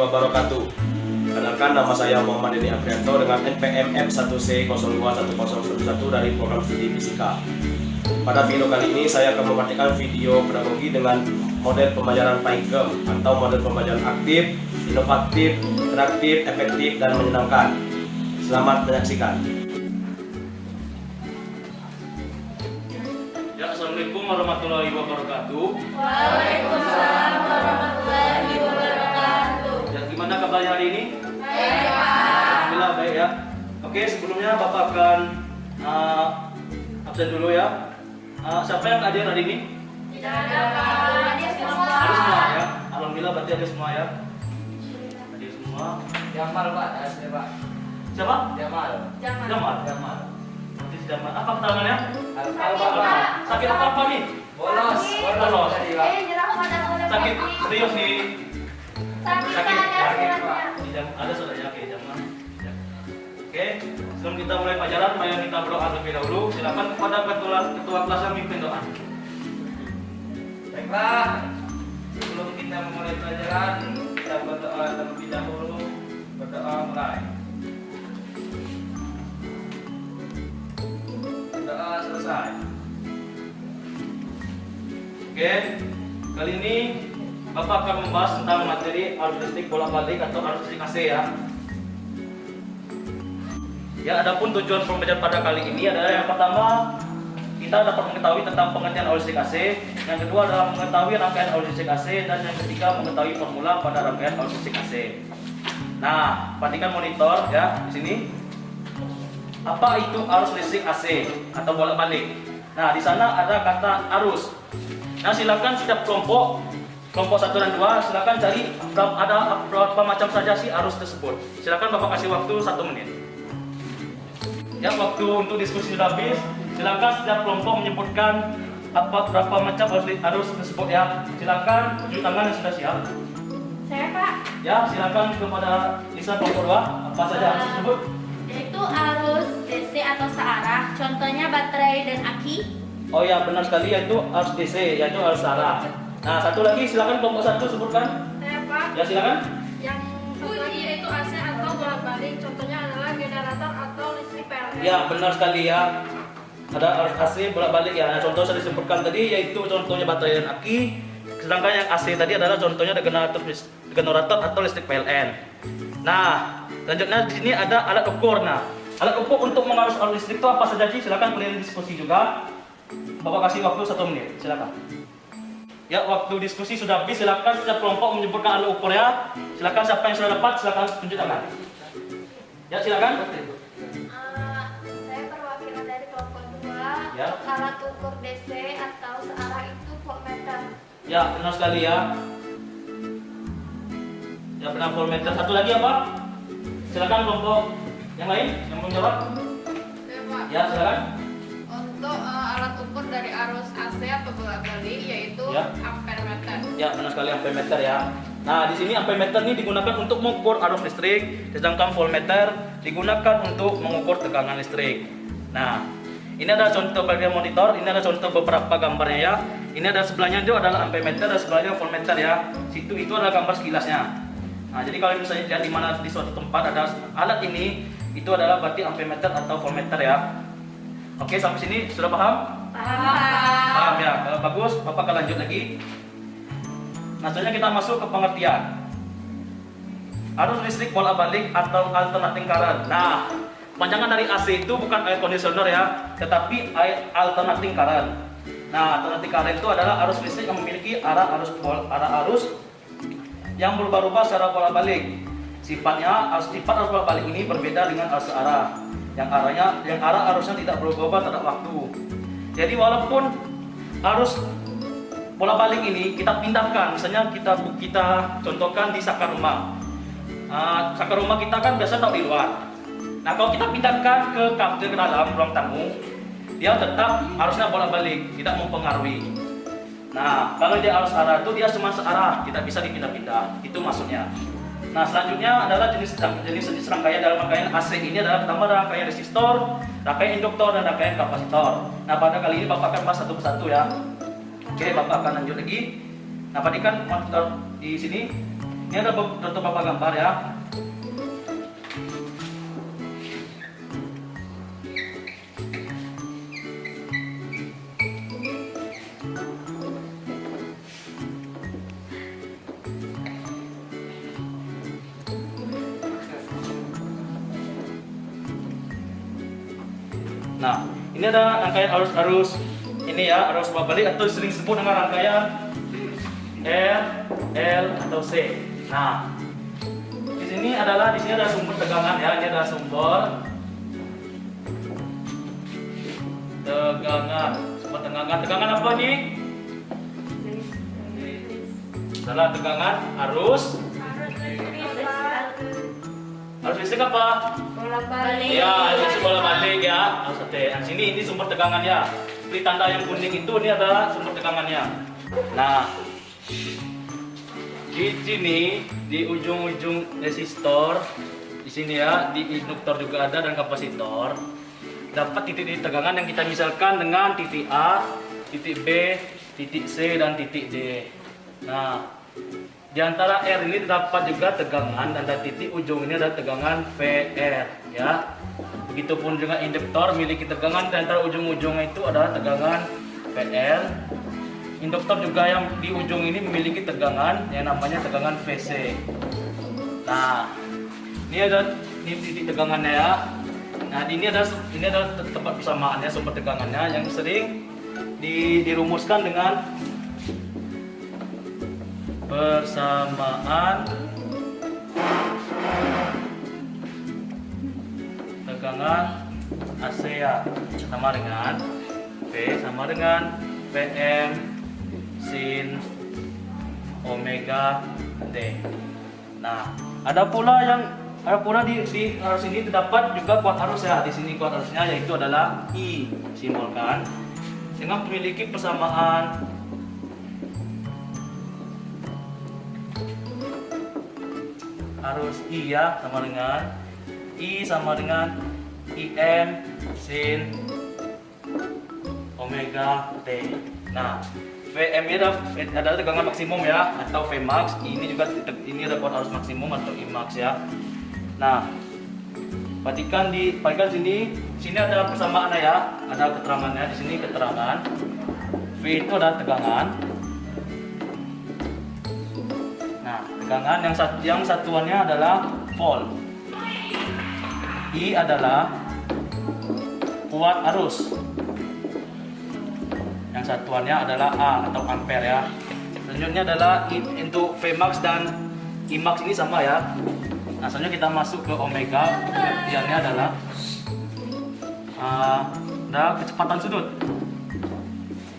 wabarakatuh. Kenalkan, nama saya Muhammad Denny Aprianto dengan NPM M1C021011 dari program studi fisika. Pada video kali ini saya akan memperhatikan video pedagogi dengan model pembelajaran Paigem atau model pembelajaran aktif, inovatif, interaktif, efektif, dan menyenangkan. Selamat menyaksikan. Ya, Assalamualaikum warahmatullahi wabarakatuh. Waalaikumsalam warahmatullahi wabarakatuh. Ya, gimana kabarnya hari ini? Baik, Pak. Alhamdulillah baik ya. Oke, sebelumnya Bapak akan absen dulu ya. Siapa yang hadir hari ini? Tidak ada, Pak. Hadir semua. Ada semua ya. Alhamdulillah berarti ada semua ya. Hadir semua. Jamal Pak, asli Pak. Siapa? Jamal. Jamal. Jamal. Berarti Jamal. Apa tangannya? Alfal Pak. Sakit apa nih? Bolos. Bolos. Tadi Pak. Nyerah pada Sakit serius nih. Sakit Sakit. suratnya. Ada saudaranya. Oke, Jamal. Ya. Oke, sebelum kita mulai pelajaran, mari kita berdoa terlebih dahulu. Silakan kepada ketua kelas yang mimpin doa. Baiklah. Sebelum kita memulai pelajaran, kita berdoa terlebih dahulu. Berdoa mulai. Berdoa selesai. Oke, kali ini Bapak akan membahas tentang materi arus listrik bolak-balik atau arus listrik AC ya. Ya, adapun tujuan pembelajaran pada kali ini adalah yang pertama, kita dapat mengetahui tentang pengertian arus listrik AC. Yang kedua adalah mengetahui rangkaian arus listrik AC, dan yang ketiga mengetahui formula pada rangkaian arus listrik AC. Nah, perhatikan monitor ya di sini. Apa itu arus listrik AC atau bolak-balik? Nah, di sana ada kata arus. Nah, silakan setiap kelompok 1 dan 2, silakan cari ada berapa macam saja sih arus tersebut. Silakan Bapak kasih waktu 1 menit. Ya, waktu untuk diskusi sudah habis. Silakan setiap kelompok menyebutkan berapa macam arus tersebut ya. Silakan tunjuk tangan yang sudah siap. Saya, Pak. Ya, silakan kepada Lisa kelompok 2. Apa saja arus tersebut? Yaitu arus DC atau searah. Contohnya baterai dan aki. Oh ya, benar sekali, yaitu arus DC, yaitu arus searah. Nah, satu lagi silakan kelompok 1 sebutkan. Saya, Pak. Ya, silakan. Yang satu lagi yaitu AC atau bolak-balik. Contohnya adalah generator atau listrik PLN. Ya, benar sekali ya. Ada arus AC bolak-balik ya. Nah, contoh saya disebutkan tadi yaitu contohnya baterai dan aki. Sedangkan yang AC tadi adalah contohnya generator atau listrik PLN. Nah, selanjutnya di sini ada alat ukur. Nah, alat ukur untuk mengarus arus listrik itu apa saja sih? Silakan kalian diskusi juga. Bapak kasih waktu 1 menit. Silakan. Ya, waktu diskusi sudah habis. Silakan setiap kelompok menyebutkan alat ukur ya. Silakan siapa yang sudah dapat, silakan tunjuk tangan. Ya, silakan. Saya perwakilan dari kelompok 2. Ya. Alat ukur DC atau searah itu voltmeter. Ya, benar sekali ya. Ya, benar voltmeter. Satu lagi apa? Silakan kelompok yang lain yang mau jawab. Saya, Pak. Ya, silakan. Untuk alat ukur dari arus AC atau bolak-balik yaitu Ya. ampermeter. Ya, benar sekali ampermeter ya. Nah, di sini ampermeter ini digunakan untuk mengukur arus listrik, sedangkan voltmeter digunakan untuk mengukur tekanan listrik. Nah, ini ada contoh bagian monitor, ini ada contoh beberapa gambarnya ya. Ini ada sebelahnya itu adalah ampermeter dan sebelahnya voltmeter ya. Situ itu adalah gambar sekilasnya. Nah, jadi kalau misalnya lihat di mana di suatu tempat ada alat ini, itu adalah berarti ampermeter atau voltmeter ya. Oke, sampai sini sudah paham? Paham ya. Kalau bagus, Bapak akan lanjut lagi. Nah, selanjutnya kita masuk ke pengertian. Arus listrik bolak-balik atau alternating current. Nah, panjangan dari AC itu bukan air conditioner ya, tetapi air alternating current. Nah, alternating current itu adalah arus listrik yang memiliki arah arus yang berubah-ubah secara bolak-balik. Sifat arus bolak-balik ini berbeda dengan arus arah. Yang arah arusnya tidak berubah terhadap waktu. Jadi walaupun arus bolak-balik ini kita pindahkan, misalnya kita contohkan di sakar rumah. Sakar rumah kita kan biasa tahu di luar. Nah, kalau kita pindahkan ke dalam ruang tamu, dia tetap arusnya bolak-balik, tidak mempengaruhi. Nah, kalau dia arus arah itu dia cuma searah, tidak bisa dipindah-pindah. Itu maksudnya. Nah, selanjutnya adalah jenis rangkaian dalam rangkaian AC ini adalah pertama rangkaian resistor, rangkaian induktor, dan rangkaian kapasitor. Nah, pada kali ini Bapak akan bahas satu persatu ya. Oke, Bapak akan lanjut lagi. Nah, perhatikan monitor di sini. Ini ada beberapa gambar ya. Nah, ini ada rangkaian arus ini ya, arus balik atau sering disebut dengan rangkaian R, L atau C. Nah, di sini ada sumber tegangan ya, ini ada sumber tegangan apa nih? Adalah tegangan arus listrik apa? Bolak-balik. Ya, ini bola balik ya. Nah, sini ini sumber tegangan ya. Seperti tanda yang kuning itu ini adalah sumber tegangannya. Nah, di sini di ujung-ujung resistor di sini ya, di induktor juga ada dan kapasitor. Dapat titik-titik tegangan yang kita misalkan dengan titik A, titik B, titik C dan titik D. Nah, di antara R ini terdapat juga tegangan dan dari titik ujung ini ada tegangan VR ya. Begitupun juga induktor memiliki tegangan di antara ujung-ujungnya itu adalah tegangan VR. Induktor juga yang di ujung ini memiliki tegangan yang namanya tegangan VC. Nah, ini titik tegangannya ya. Nah, ini adalah tempat persamaannya, sumber tegangannya yang sering dirumuskan dengan persamaan tegangan AC ya, sama dengan V sama dengan Pm sin omega T. Nah, ada pula di arus ini terdapat juga kuat arus ya. Di sini kuat arusnya yaitu adalah I, simbolkan dengan memiliki persamaan arus I ya, sama dengan I sama dengan Im sin omega T. Nah, Vm ini adalah tegangan maksimum ya, atau Vmax. Ini ada kuat arus maksimum atau Imax ya. Nah, perhatikan sini ada persamaannya ya, ada keterangannya di sini keterangan. V itu adalah tegangan. Nah, tegangan yang satuannya adalah volt. I adalah kuat arus. Yang satuannya adalah A atau ampere ya. Selanjutnya adalah untuk Vmax dan Imax ini sama ya. Nah, selanjutnya kita masuk ke omega. Pengertiannya adalah kecepatan sudut.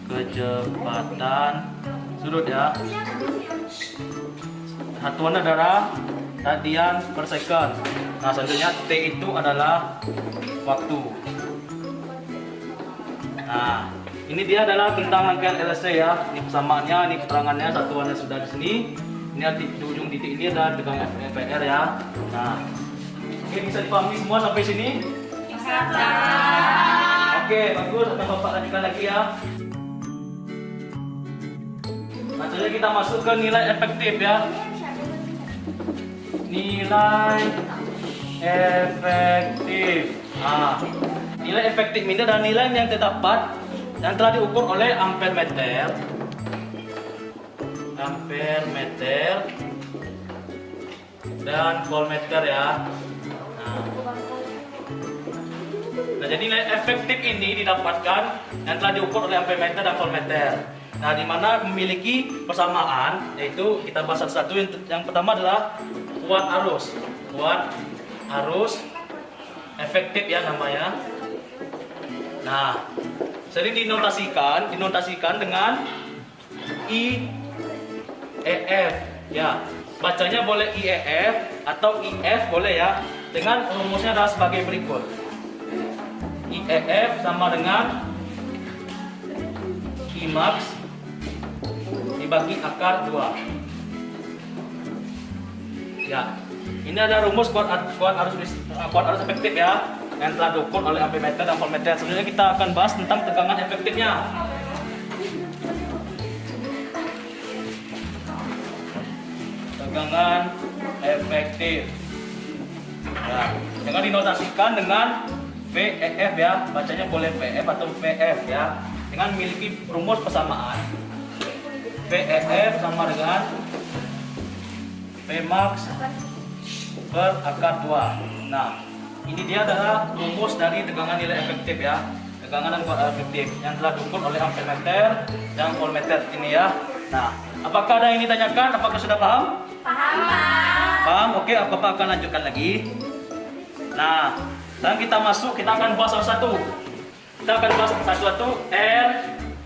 Kecepatan sudut ya. Satuan adalah radian per second. Nah, selanjutnya T itu adalah waktu. Nah, ini dia adalah tentang rangkaian LSC ya. Ini persamaannya, ini keterangannya, satuannya sudah di sini. Ini di ujung titik ini ada tegangan VR ya. Nah, oke, bisa dipahami semua sampai sini? Bisa. Oke, bagus. Akan Bapak lanjutkan lagi ya. Nah, selanjutnya kita masuk ke nilai efektif ya. Nilai efektif. Nah, nilai efektif ini adalah nilai yang terdapat yang telah diukur oleh ampere meter dan voltmeter ya. Nah, jadi nilai efektif ini didapatkan yang telah diukur oleh ampere meter dan voltmeter. Nah, di mana memiliki persamaan, yaitu kita bahas satu-satu. Yang pertama adalah kuat arus efektif ya namanya. Nah, sering dinotasikan dengan IEF ya. Bacanya boleh IEF atau IF boleh ya. Dengan rumusnya adalah sebagai berikut. IEF sama dengan Imax dibagi akar 2. Ya. Ini ada rumus kuat arus efektif ya, yang telah diukur oleh ampere meter dan voltmeter. Selanjutnya kita akan bahas tentang tegangan efektifnya. tegangan efektif. Nah, jangan dinotasikan dengan VEF ya, bacanya boleh VF atau VF ya. Dengan memiliki rumus persamaan. VEF sama dengan Vmax per akar 2. Nah, ini dia adalah rumus dari tegangan nilai efektif ya. Tegangan dan kuat efektif yang telah diukur oleh ampermeter dan voltmeter ini ya. Nah, apakah ada yang ditanyakan? Apakah sudah paham? Paham, Pak. Paham? Oke, Bapak akan lanjutkan lagi. Nah, dan kita masuk, kita akan bahas satu-satu. Kita akan bahas satu-satu R,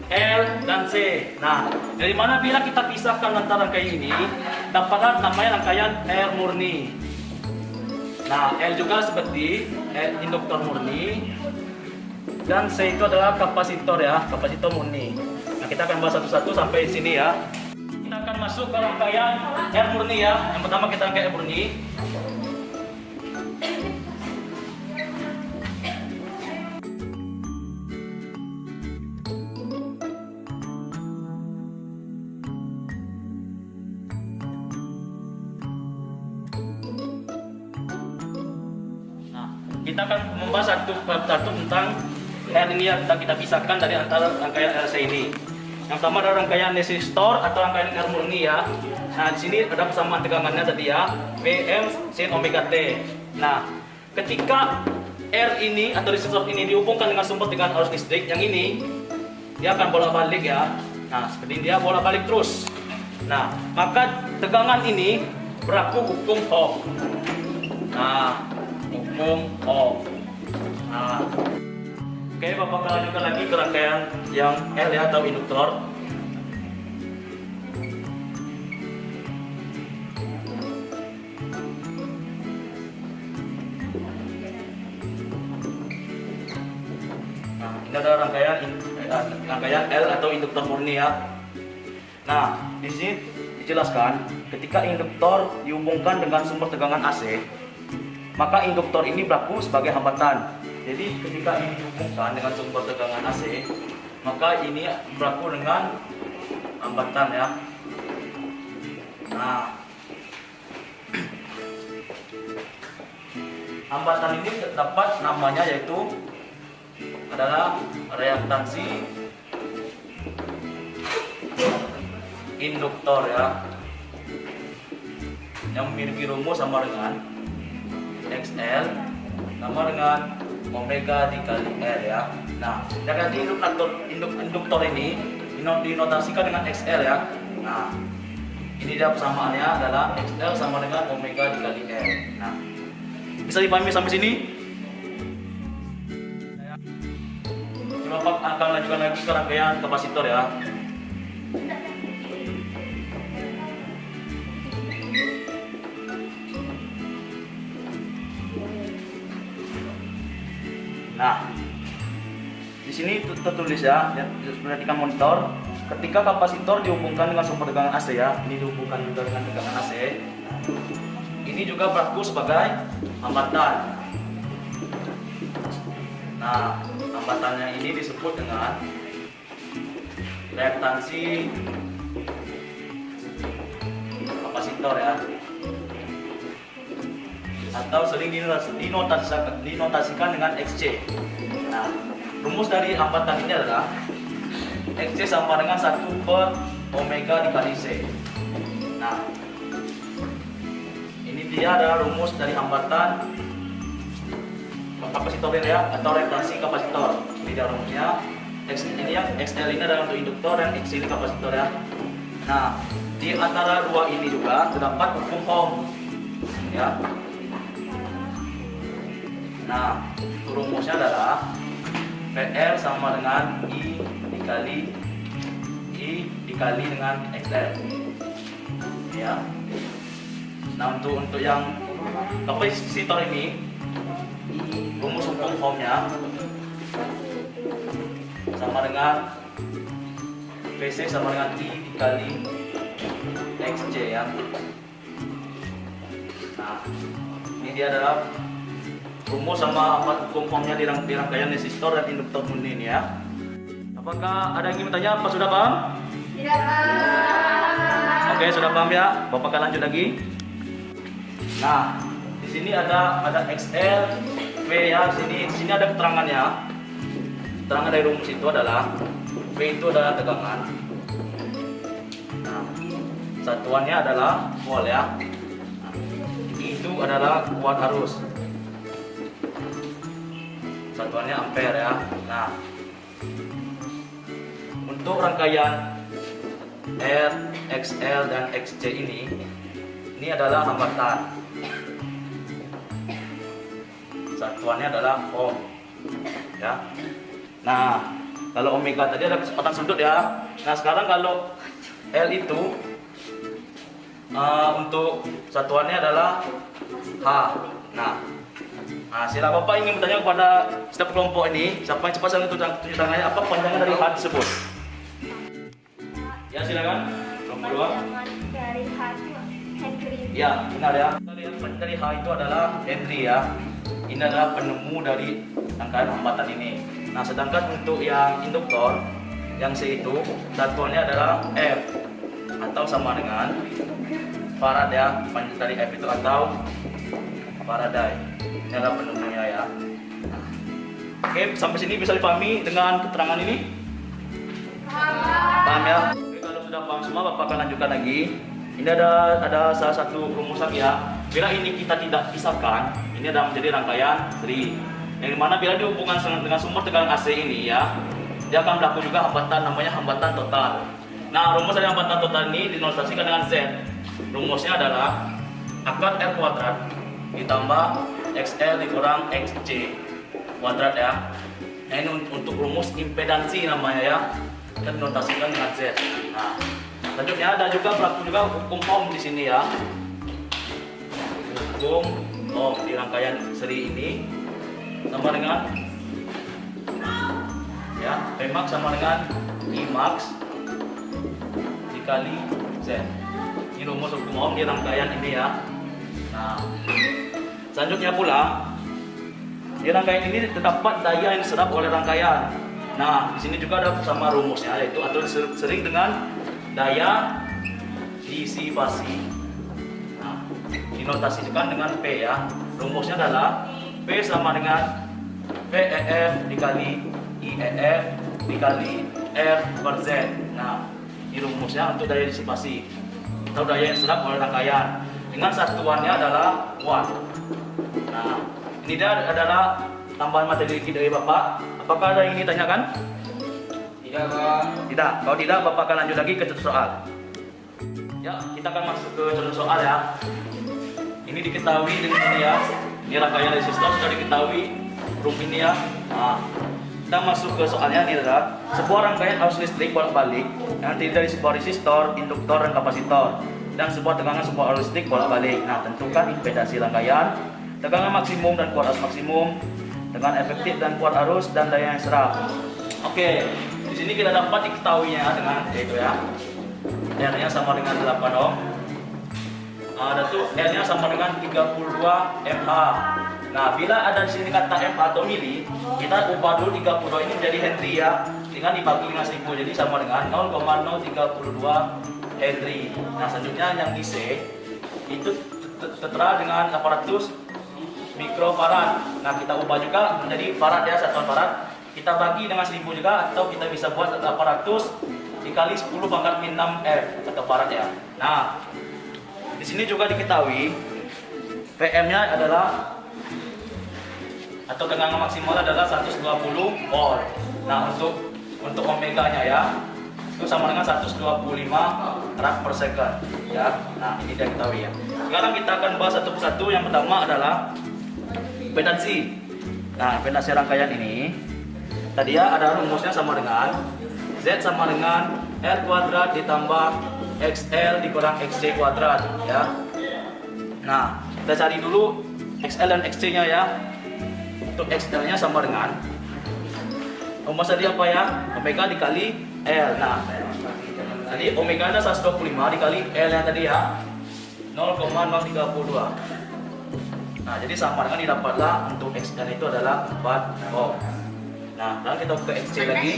L, dan C. Nah, dari mana bila kita pisahkan antara rangkaian ini, dapatlah namanya rangkaian R murni. Nah, L juga seperti induktor murni, dan C itu adalah kapasitor ya, kapasitor murni. Nah, kita akan bahas satu-satu sampai sini ya. Kita akan masuk ke rangkaian R murni ya. Yang pertama kita rangkaian R murni. Kita akan membahas satu tentang R ini yang kita pisahkan dari antara rangkaian RC ini. Yang pertama adalah rangkaian resistor atau rangkaian R murni ya. Nah, di sini ada persamaan tegangannya tadi ya, Vm sin omega T. Nah, ketika R ini atau resistor ini dihubungkan dengan sumber tegangan arus listrik yang ini, dia akan bolak-balik ya. Nah, seperti ini dia bolak-balik terus. Nah, maka tegangan ini berlaku hukum Ohm. Nah, hukum Ohm. Nah, oke, Bapak akan lanjutkan lagi ke rangkaian yang L ya, atau induktor. Nah, ini ada rangkaian L atau induktor murni ya. Nah, di sini dijelaskan ketika induktor dihubungkan dengan sumber tegangan AC, maka induktor ini berlaku sebagai hambatan. Jadi ketika ini dihubungkan dengan sumber tegangan AC, maka ini berlaku dengan hambatan ya. Nah, hambatan ini terdapat namanya yaitu adalah reaktansi induktor ya, yang memiliki rumus sama dengan XL sama dengan omega dikali R ya. Nah, dari induktor ini dinotasikan dengan XL ya. Nah, ini dia persamaannya adalah XL sama dengan omega dikali R. Nah, bisa dipahami sampai sini? Bapak akan lanjutkan lagi ke rangkaian kapasitor ya. Nah, di sini tertulis ya, perhatikan monitor. Ketika kapasitor dihubungkan dengan sumber tegangan AC ya, ini dihubungkan juga dengan tegangan AC. Ini juga berlaku sebagai hambatan. Nah, hambatannya ini disebut dengan reaktansi kapasitor ya, atau sering dinotasikan dengan XC. Nah, rumus dari hambatan ini adalah XC sama dengan 1 per omega dikali C. Nah, ini dia adalah rumus dari hambatan kapasitor ya, atau reaktansi kapasitor. Ini dia rumusnya. Ini yang XL ini adalah untuk induktor dan XC ini kapasitor ya. Nah, di antara dua ini juga terdapat hukum Ohm ya. Nah, rumusnya adalah PR sama dengan I dikali dengan XL ya. Nah, untuk yang kapasitor ini, rumus hukum Ohm-nya sama dengan VC sama dengan I dikali XC ya. Nah, ini dia adalah rumus sama hukum Ohm-nya di rangkaian resistor dan induktor murni ini ya. Apakah ada yang ingin bertanya? Apa sudah paham? Tidak, Pak. Oke, sudah paham ya? Bapak akan lanjut lagi. Nah, di sini ada XL, V ya. Di sini ada keterangannya. Keterangan dari rumus itu adalah V itu adalah tegangan. Nah, satuannya adalah volt ya. Nah, itu adalah kuat arus. Satuannya ampere ya. Nah, untuk rangkaian R, XL dan XC ini adalah hambatan. Satuannya adalah ohm ya. Nah, kalau omega tadi ada kecepatan sudut ya. Nah, sekarang kalau L itu untuk satuannya adalah H. Nah, sila Bapak ingin bertanya kepada setiap kelompok ini, siapa yang cepat saya tunjuk tangannya, apa panjangan dari H tersebut? Ya, silakan. Kelompok 2. Dari H Henry. Ya, benar ya. Panjangan dari H itu adalah Henry ya. Ini adalah penemu dari rangkaian hambatan ini. Nah, sedangkan untuk yang induktor, yang C itu satuannya adalah F atau sama dengan farad ya. Panjang dari F itu atau Faraday. Ini adalah penemunya ya. Nah, oke, sampai sini bisa dipahami dengan keterangan ini? Paham ya? Oke, kalau sudah paham semua, Bapak akan lanjutkan lagi. Ini ada salah satu rumusan ya. Bila ini kita tidak pisahkan, ini adalah menjadi rangkaian seri. Yang dimana bila dihubungkan dengan sumber tegangan AC ini ya, dia akan berlaku juga hambatan, namanya hambatan total. Nah, rumus dari hambatan total ini dinominasikan dengan Z. Rumusnya adalah akar R kuadrat ditambah XL dikurang XC kuadrat ya. Nah, ini untuk rumus impedansi namanya ya. Kita dinominasikan dengan Z. Nah, selanjutnya ada juga berlaku juga hukum ohm di sini ya. Hukum ohm di rangkaian seri ini sama dengan ya, Pmax sama dengan Imax dikali Z. Ini rumus hukum ohm di rangkaian ini ya. Nah, selanjutnya pula di rangkaian ini terdapat daya yang diserap oleh rangkaian. Nah, di sini juga ada sama rumusnya, yaitu atau sering dengan daya disipasi. Nah, dinotasikan dengan P ya. Rumusnya adalah P sama dengan VEF dikali IEF dikali R per Z. Nah, ini rumusnya untuk daya disipasi atau daya yang diserap oleh rangkaian. Dengan satuannya adalah watt. Nah, ini dia adalah tambahan materi dari Bapak. Apakah ada yang ingin ditanyakan? Tidak, Pak. Tidak. Kalau tidak, Bapak akan lanjut lagi ke contoh soal. Ya, kita akan masuk ke contoh soal ya. Ini diketahui dengan ini ya. Ini rangkaian resistor sudah diketahui rum ini ya. Nah, kita masuk ke soalnya. Ini adalah sebuah rangkaian arus listrik bolak-balik yang terdiri dari sebuah resistor, induktor, dan kapasitor, dan sebuah tegangan sebuah arus listrik bolak-balik. Nah, tentukan impedansi rangkaian, tegangan maksimum dan kuat arus maksimum, tegangan efektif dan kuat arus, dan daya yang serap. Oke, di sini kita dapat diketahuinya dengan yaitu ya. R-nya sama dengan 8 ohm. Ada tuh R-nya sama dengan 32 mH. Nah, bila ada di sini kata mH atau mili, kita ubah dulu 32 ini menjadi Henry ya. Dengan dibagi dengan 1000, jadi sama dengan 0,032 Henry. Nah, selanjutnya yang di C itu tertera dengan 800 mikrofarad. Nah, kita ubah juga menjadi farad ya, satuan farad. Kita bagi dengan 1000 juga, atau kita bisa buat 800 dikali 10 pangkat min 6 F atau farad ya. Nah, di sini juga diketahui PM-nya adalah atau tegangan maksimal adalah 120 volt. Nah, untuk omega-nya ya itu sama dengan 125 rad per second ya. Nah, ini dia ketahui ya. Sekarang kita akan bahas satu persatu. Yang pertama adalah impedansi. Nah, impedansi rangkaian ini tadi ya ada rumusnya sama dengan Z sama dengan R kuadrat ditambah XL dikurang XC kuadrat ya. Nah, kita cari dulu XL dan XC-nya ya. Untuk XL-nya sama dengan rumus tadi apa ya? Omega dikali L. Nah, tadi omega nya 125 dikali L-nya tadi ya 0,032. Nah, jadi sama dengan didapatlah untuk XL itu adalah 4 ohm. Nah, dan kita ke XC lagi.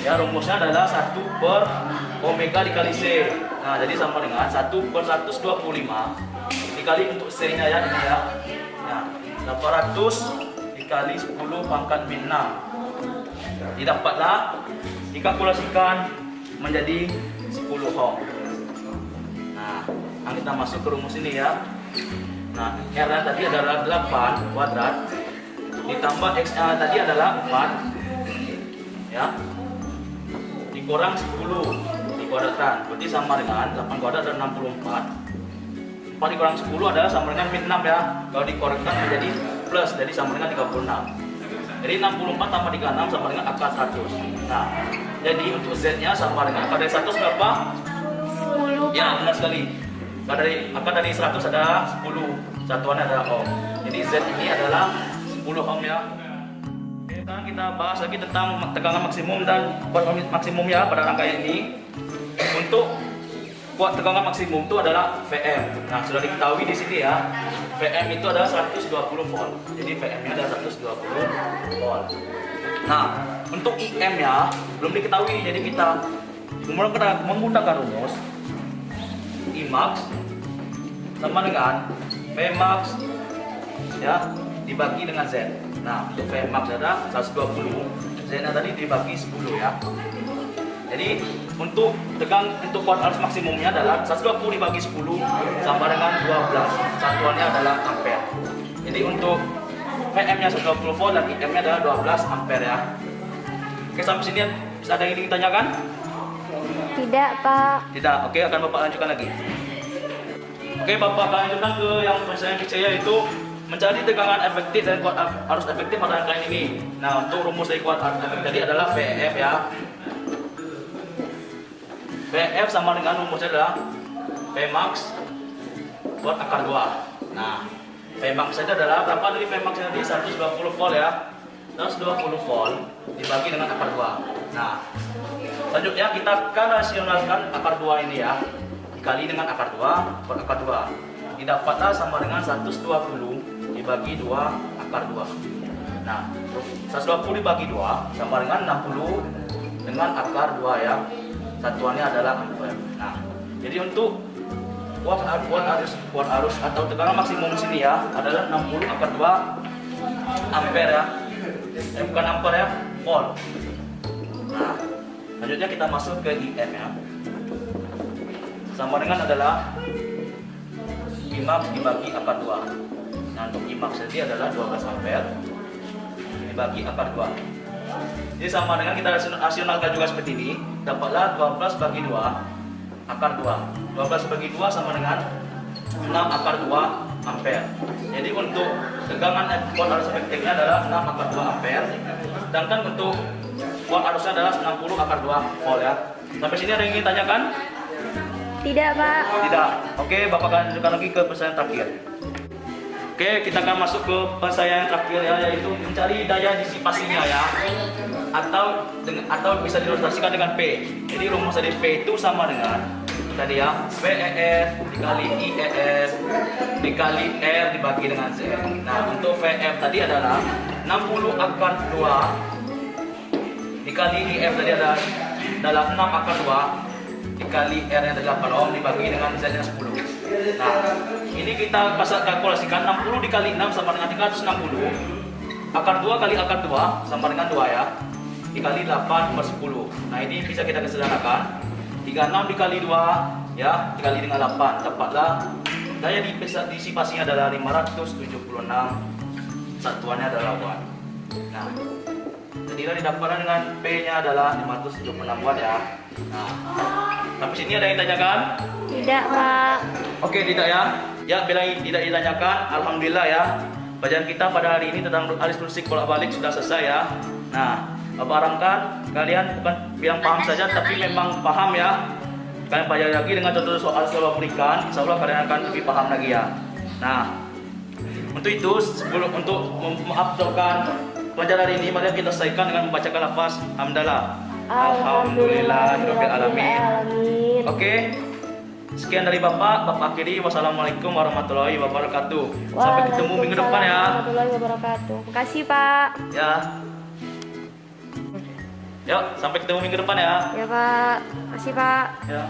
Ya, rumusnya adalah 1/4 omega dikali C. Nah, jadi sama dengan 1/125 dikali untuk C-nya ya, ini ya. Nah, 800 dikali 10 pangkat min 6. Didapatlah, dikalkulasikan menjadi 10 ohm. Nah, kita masuk ke rumus ini ya. Nah, R-nya tadi adalah 8 kuadrat ditambah X-nya tadi adalah 4 ya, dikurang 10 dikuadratkan, berarti sama dengan 8 kuadrat dan 64. 4 dikurang 10 adalah sama dengan min 6 ya. Kalau dikuadratkan menjadi plus, jadi sama dengan 36. Jadi 64 tambah 36 sama dengan akar 100. Nah, jadi untuk Z-nya sama dengan akar dari 100 berapa? 10. Ya, benar sekali. Akar dari 100 adalah 10. Satuannya adalah ohm. Jadi Z ini adalah 10 ohm ya. Oke, sekarang kita bahas lagi tentang tegangan maksimum dan kuat maksimum ya pada rangkaian ini. Untuk kuat tegangan maksimum itu adalah VM. Nah, sudah diketahui di sini ya. VM itu adalah 120 volt. Jadi VM-nya adalah 120 volt. Nah, untuk IM-nya belum diketahui. Jadi kita menggunakan rumus Imax sama dengan Vmax ya dibagi dengan Z. Nah, untuk Vmax ada 120, Z-nya tadi dibagi 10 ya. Jadi untuk kuat arus maksimumnya adalah 120 dibagi 10 sama dengan 12. Satuannya adalah ampere. Jadi untuk VM-nya 120 volt dan IM-nya adalah 12 ampere ya. Oke, sampai sini bisa ada yang ingin ditanyakan? Tidak, Pak. Tidak. Oke, akan Bapak lanjutkan lagi. Oke, Bapak akan lanjutkan ke yang pertanyaan kecil, yaitu mencari tegangan efektif dan kuat arus efektif pada rangkaian ini. Nah, untuk rumus dari kuat arus efektif tadi adalah VF ya. VF sama dengan rumusnya adalah Vmax buat akar 2. Nah, Vmax saja adalah berapa dari Vmax tadi? 120 volt ya. 120 volt dibagi dengan akar 2. Nah, selanjutnya kita akan rasionalkan akar 2 ini ya. Dikali dengan akar 2 per akar 2. Didapatlah sama dengan 120 dibagi 2 akar 2. Nah, 120 dibagi 2 sama dengan 60 dengan akar 2 ya. Satuannya adalah ampere. Nah, jadi untuk kuat arus atau tegangan maksimum sini ya adalah 60 akar 2 ampere ya. Bukan ampere ya, volt. Nah, selanjutnya kita masuk ke IM ya. Sama dengan adalah Imax dibagi akar 2. Nah, untuk Imax tadi adalah 12 ampere dibagi akar 2. Jadi sama dengan kita rasionalkan juga seperti ini. Dapatlah 12 bagi 2 akar 2. 12 bagi 2 sama dengan 6 akar 2 ampere. Jadi untuk tegangan kuat arus efektifnya adalah 6 akar 2 ampere. Sedangkan untuk kuat arusnya adalah 60 akar 2 volt ya. Sampai sini ada yang ingin tanyakan? Tidak, Pak. Tidak. Oke, Bapak akan lanjutkan lagi ke pertanyaan terakhir. Oke, kita akan masuk ke pertanyaan terakhir ya, yaitu mencari daya disipasinya ya. Atau bisa diilustrasikan dengan P. Jadi rumus dari P itu sama dengan tadi ya, VEF dikali IEF dikali R dibagi dengan Z. Nah, untuk VF tadi adalah 60 akar 2 dikali IF tadi adalah 6 akar 2 dikali R yang 8 ohm dibagi dengan Z nya 10. Nah, ini kita kalkulasikan 60 dikali 6 sama dengan 360. Akar 2 kali akar 2 sama dengan 2 ya. Dikali 8 per 10. Nah, ini bisa kita sederhanakan. 36 dikali 2 ya, dikali dengan 8. Dapatlah daya disipasinya adalah 576. Satuannya adalah watt. Nah, jadilah didapatkan dengan P-nya adalah 576 watt ya. Nah, sampai sini ada yang ditanyakan? Tidak, Pak. Oke, tidak ya. Ya, bila tidak ditanyakan, alhamdulillah ya. Bacaan kita pada hari ini tentang aritmetik bolak-balik sudah selesai ya. Nah, Bapak harapkan kalian bukan bilang paham saja, tapi memang paham ya. Kalian pelajari lagi dengan contoh soal yang berikan, insya Allah kalian akan lebih paham lagi ya. Nah, untuk itu untuk mengabsorkan pelajaran hari ini, mari kita selesaikan dengan membacakan lafaz hamdalah. Alhamdulillahirabbil alamin. Oke. Sekian dari Bapak akhiri. Wassalamualaikum warahmatullahi wabarakatuh. Sampai ketemu minggu depan ya. Warahmatullahi wabarakatuh. Makasih, Pak. Ya. Yuk, sampai ketemu minggu depan ya. Ya Pak, makasih Pak. Ya.